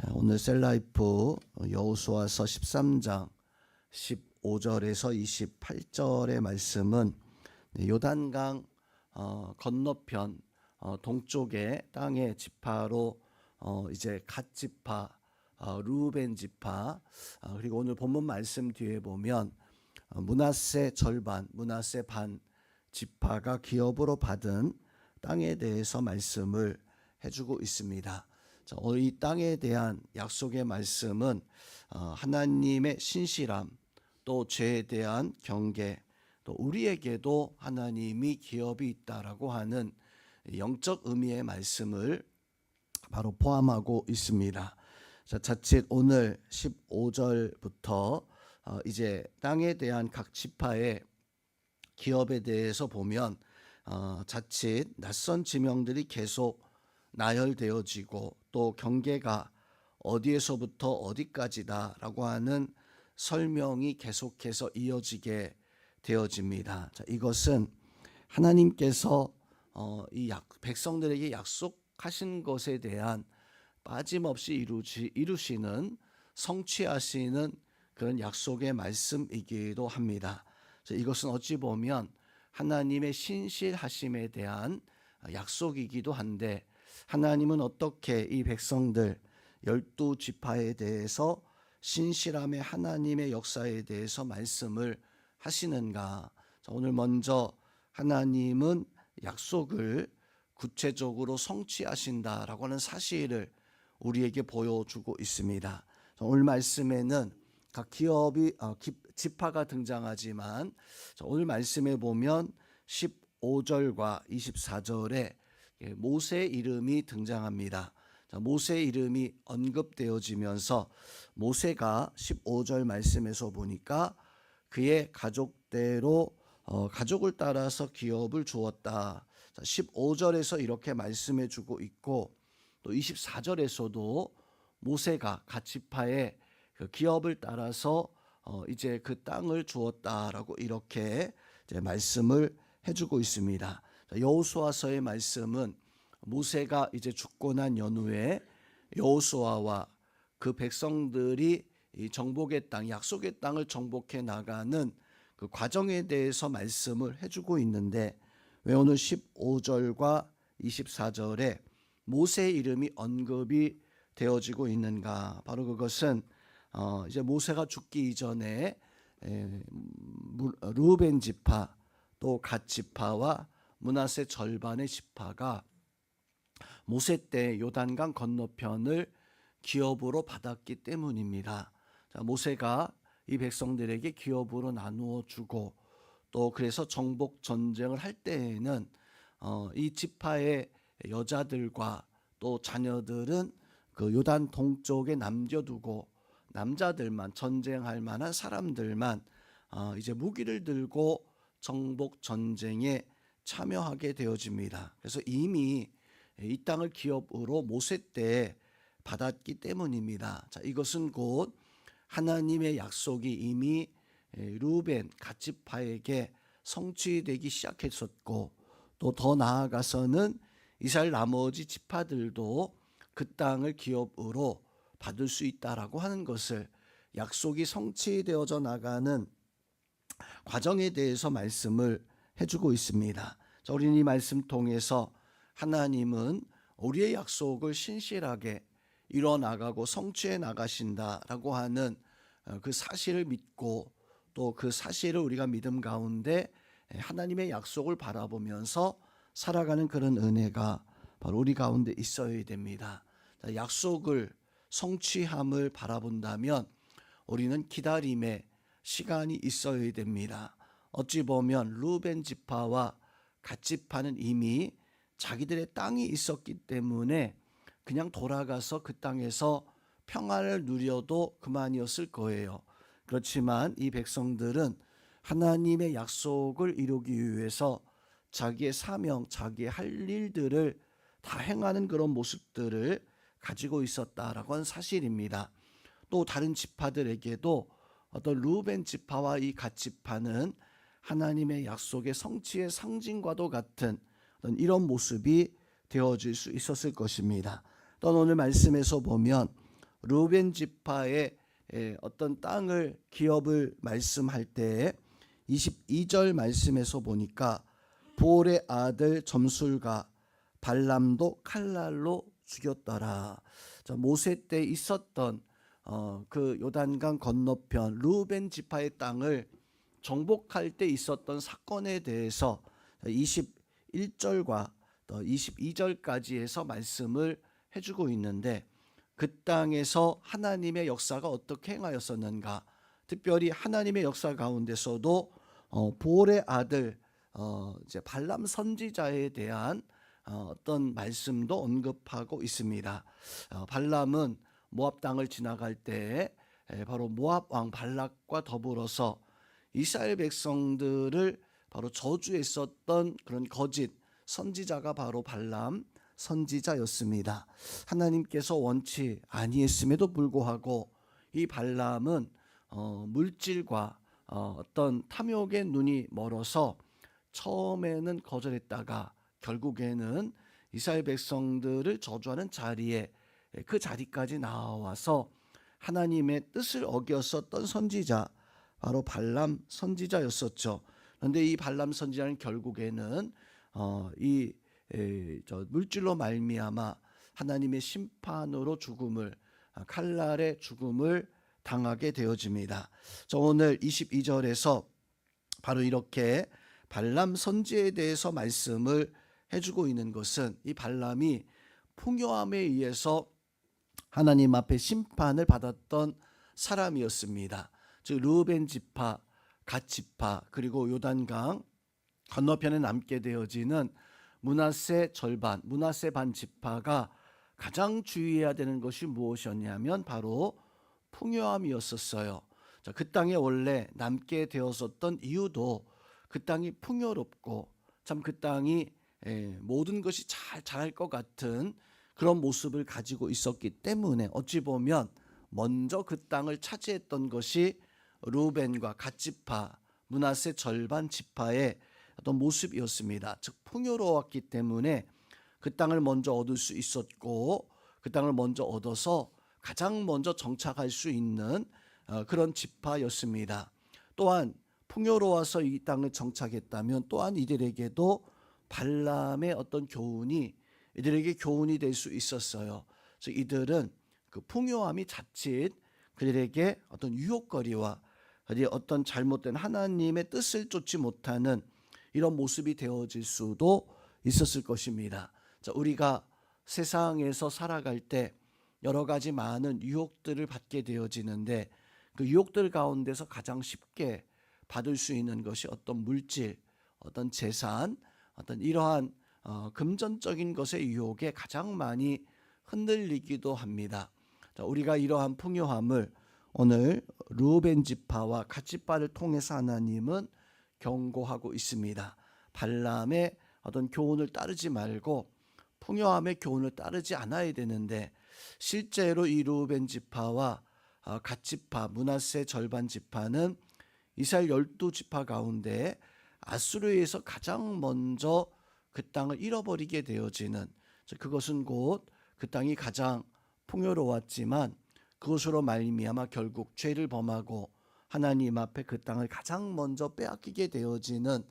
오늘 셀라이프 여호수아서 13장 15절에서 28절의 말씀은 요단강 건너편 동쪽의 땅의 지파로 이제 갓 지파, 르우벤 지파, 그리고 오늘 본문 말씀 뒤에 보면 므낫세 절반, 므낫세 반 지파가 기업으로 받은 땅에 대해서 말씀을 해주고 있습니다. 이 땅에 대한 약속의 말씀은 하나님의 신실함, 또 죄에 대한 경계, 또 우리에게도 하나님이 기업이 있다라고 하는 영적 의미의 말씀을 바로 포함하고 있습니다. 자칫 오늘 15절부터 이제 땅에 대한 각 지파의 기업에 대해서 보면 자칫 낯선 지명들이 계속 나열되어지고 또 경계가 어디에서부터 어디까지다라고 하는 설명이 계속해서 이어지게 되어집니다. 이것은 하나님께서 이 백성들에게 약속하신 것에 대한 빠짐없이 이루시는 성취하시는 그런 약속의 말씀이기도 합니다. 이것은 어찌 보면 하나님의 신실하심에 대한 약속이기도 한데, 하나님은 어떻게 이 백성들 12지파에 대해서 신실함의 하나님의 역사에 대해서 말씀을 하시는가? 오늘 먼저 하나님은 약속을 구체적으로 성취하신다라고 하는 사실을 우리에게 보여주고 있습니다. 오늘 말씀에는 각 지파가 등장하지만 오늘 말씀에 보면 15절과 24절에 모세의 이름이 등장합니다. 모세의 이름이 언급되어지면서 모세가 15절 말씀에서 보니까 그의 가족대로 가족을 따라서 기업을 주었다. 15절에서 이렇게 말씀해 주고 있고, 또 24절에서도 모세가 각 지파의 그 기업을 따라서 이제 그 땅을 주었다라고 이렇게 이제 말씀을 해주고 있습니다. 여호수아서의 말씀은 모세가 이제 죽고 난 연후에 여호수아와 그 백성들이 이 정복의 땅, 약속의 땅을 정복해 나가는 그 과정에 대해서 말씀을 해주고 있는데, 왜 오늘 15절과 24절에 모세의 이름이 언급이 되어지고 있는가? 바로 그것은 이제 모세가 죽기 이전에 르우벤 지파, 또 갓 지파와 므낫세 절반의 지파가 모세 때 요단강 건너편을 기업으로 받았기 때문입니다. 모세가 이 백성들에게 기업으로 나누어 주고, 또 그래서 정복 전쟁을 할 때에는 이 지파의 여자들과 또 자녀들은 그 요단 동쪽에 남겨두고 남자들만, 전쟁할 만한 사람들만 이제 무기를 들고 정복 전쟁에 참여하게 되어집니다. 그래서 이미 이 땅을 기업으로 모세 때 받았기 때문입니다. 이것은 곧 하나님의 약속이 이미 르우벤 갓 지파에게 성취되기 시작했었고, 또 더 나아가서는 이스라엘 나머지 지파들도 그 땅을 기업으로 받을 수 있다라고 하는 것을, 약속이 성취되어져 나가는 과정에 대해서 말씀을 해주고 있습니다. 우리는 이 말씀 통해서 하나님은 우리의 약속을 신실하게 이뤄 나가고 성취해 나가신다라고 하는 그 사실을 믿고, 또 그 사실을 우리가 믿음 가운데 하나님의 약속을 바라보면서 살아가는 그런 은혜가 바로 우리 가운데 있어야 됩니다. 약속을 성취함을 바라본다면 우리는 기다림의 시간이 있어야 됩니다. 어찌 보면 르우벤 지파와 갓 지파는 이미 자기들의 땅이 있었기 때문에 그냥 돌아가서 그 땅에서 평안을 누려도 그만이었을 거예요. 그렇지만 이 백성들은 하나님의 약속을 이루기 위해서 자기의 사명, 자기의 할 일들을 다 행하는 그런 모습들을 가지고 있었다라고 하는 사실입니다. 또 다른 지파들에게도 어떤 르우벤 지파와 이 갓 지파는 하나님의 약속의 성취의 상징과도 같은 이런 모습이 되어질 수 있었을 것입니다. 또 오늘 말씀에서 보면 르우벤 지파의 어떤 땅을 기업을 말씀할 때 22절 말씀에서 보니까 보올의 아들 점술가 발람도 칼날로 죽였더라. 자, 모세 때 있었던 그 요단강 건너편 르우벤 지파의 땅을 정복할 때 있었던 사건에 대해서 21절과 22절까지 해서 말씀을 해주고 있는데, 그 땅에서 하나님의 역사가 어떻게 행하였었는가, 특별히 하나님의 역사 가운데서도 보올의 아들 이제 발람 선지자에 대한 어떤 말씀도 언급하고 있습니다. 발람은 모압 땅을 지나갈 때 바로 모압 왕 발락과 더불어서 이스라엘 백성들을 바로 저주했었던 그런 거짓 선지자가 바로 발람 선지자였습니다. 하나님께서 원치 아니했음에도 불구하고 이 발람은 물질과 어떤 탐욕의 눈이 멀어서 처음에는 거절했다가 결국에는 이스라엘 백성들을 저주하는 자리에, 그 자리까지 나와서 하나님의 뜻을 어겼었던 선지자, 바로 발람 선지자였었죠. 그런데 이 발람 선지자는 결국에는 이 물질로 말미암아 하나님의 심판으로 죽음을, 칼날의 죽음을 당하게 되어집니다. 오늘 22절에서 바로 이렇게 발람 선지에 대해서 말씀을 해주고 있는 것은, 이 발람이 풍요함에 의해서 하나님 앞에 심판을 받았던 사람이었습니다. 즉 르우벤 지파, 갓 지파, 그리고 요단강 건너편에 남게 되어지는 므낫세 절반, 므낫세 반 지파가 가장 주의해야 되는 것이 무엇이었냐면 바로 풍요함이었었어요. 자, 그 땅에 원래 남게 되었었던 이유도 그 땅이 풍요롭고 참 그 땅이 모든 것이 잘 자랄 것 같은 그런 모습을 가지고 있었기 때문에 어찌 보면 먼저 그 땅을 차지했던 것이 르우벤과 갓 지파, 므낫세 절반 지파의 어떤 모습이었습니다. 즉 풍요로웠기 때문에 그 땅을 먼저 얻을 수 있었고, 그 땅을 먼저 얻어서 가장 먼저 정착할 수 있는 그런 지파였습니다. 또한 풍요로워서 이 땅을 정착했다면 또한 이들에게도 발람의 어떤 교훈이 이들에게 교훈이 될 수 있었어요. 그래서 이들은 그 풍요함이 자칫 그들에게 어떤 유혹거리와 어떤 잘못된 하나님의 뜻을 쫓지 못하는 이런 모습이 되어질 수도 있었을 것입니다. 자, 우리가 세상에서 살아갈 때 여러 가지 많은 유혹들을 받게 되어지는데, 그 유혹들 가운데서 가장 쉽게 받을 수 있는 것이 어떤 물질, 어떤 재산, 어떤 이러한 금전적인 것의 유혹에 가장 많이 흔들리기도 합니다. 자, 우리가 이러한 풍요함을 오늘 르우벤 지파와 갓 지파를 통해서 하나님은 경고하고 있습니다. 발람의 어떤 교훈을 따르지 말고 풍요함의 교훈을 따르지 않아야 되는데, 실제로 이 르우벤 지파와 갓 지파, 므낫세 절반 지파는 이스라엘 12지파 가운데 아수르에서 가장 먼저 그 땅을 잃어버리게 되어지는, 그것은 곧 그 땅이 가장 풍요로웠지만 그것으로 말미암아 결국 죄를 범하고 하나님 앞에 그 땅을 가장 먼저 빼앗기게 되어지는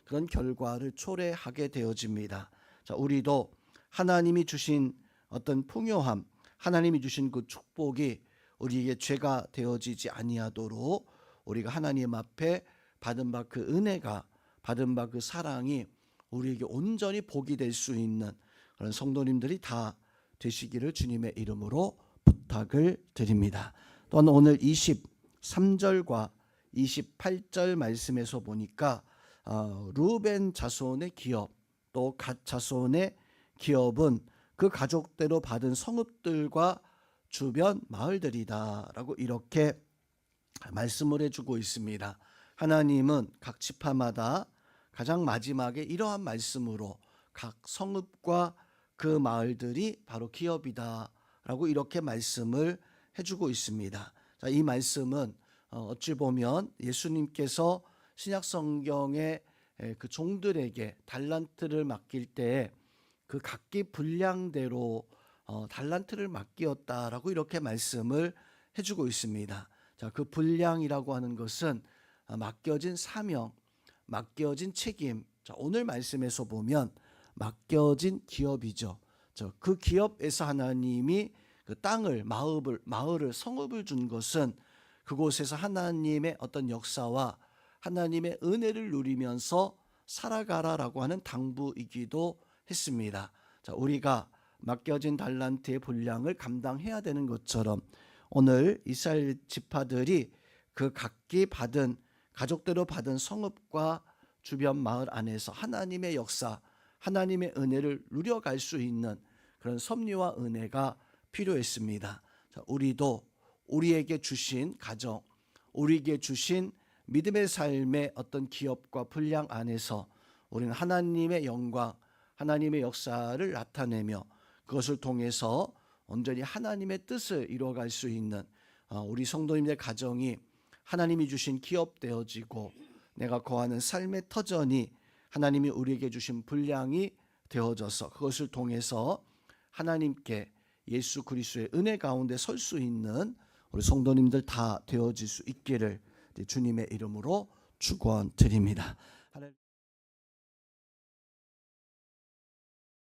그런 결과를 초래하게 되어집니다. 자, 우리도 하나님이 주신 어떤 풍요함, 하나님이 주신 그 축복이 우리에게 죄가 되어지지 아니하도록 우리가 하나님 앞에 받은 바 그 은혜가, 받은 바 그 사랑이 우리에게 온전히 복이 될 수 있는 그런 성도님들이 다 되시기를 주님의 이름으로 부탁을 드립니다. 또한 오늘 23절과 28절 말씀에서 보니까 르우벤 자손의 기업, 또 갓 자손의 기업은 그 가족대로 받은 성읍들과 주변 마을들이다라고 이렇게 말씀을 해주고 있습니다. 하나님은 각 지파마다 가장 마지막에 이러한 말씀으로 각 성읍과 그 마을들이 바로 기업이다라고 이렇게 말씀을 해주고 있습니다. 자, 이 말씀은 어찌 보면 예수님께서 신약 성경의 그 종들에게 달란트를 맡길 때 그 각기 분량대로 달란트를 맡기었다라고 이렇게 말씀을 해주고 있습니다. 자, 그 분량이라고 하는 것은 맡겨진 사명, 맡겨진 책임. 자, 오늘 말씀에서 보면 맡겨진 기업이죠. 그 기업에서 하나님이 그 땅을, 마을을, 성읍을 준 것은 그곳에서 하나님의 어떤 역사와 하나님의 은혜를 누리면서 살아가라라고 하는 당부이기도 했습니다. 자, 우리가 맡겨진 달란트의 분량을 감당해야 되는 것처럼 오늘 이스라엘 지파들이 그 각기 받은 가족대로 받은 성읍과 주변 마을 안에서 하나님의 역사, 하나님의 은혜를 누려갈 수 있는 그런 섭리와 은혜가 필요했습니다. 자, 우리도 우리에게 주신 가정, 우리에게 주신 믿음의 삶의 어떤 기업과 분량 안에서 우리는 하나님의 영광, 하나님의 역사를 나타내며 그것을 통해서 온전히 하나님의 뜻을 이루어갈 수 있는 우리 성도님의 가정이 하나님이 주신 기업 되어지고 내가 거하는 삶의 터전이 하나님이 우리에게 주신 분량이 되어져서 그것을 통해서 하나님께 예수 그리스도의 은혜 가운데 설 수 있는 우리 성도님들 다 되어질 수 있기를 주님의 이름으로 축원드립니다.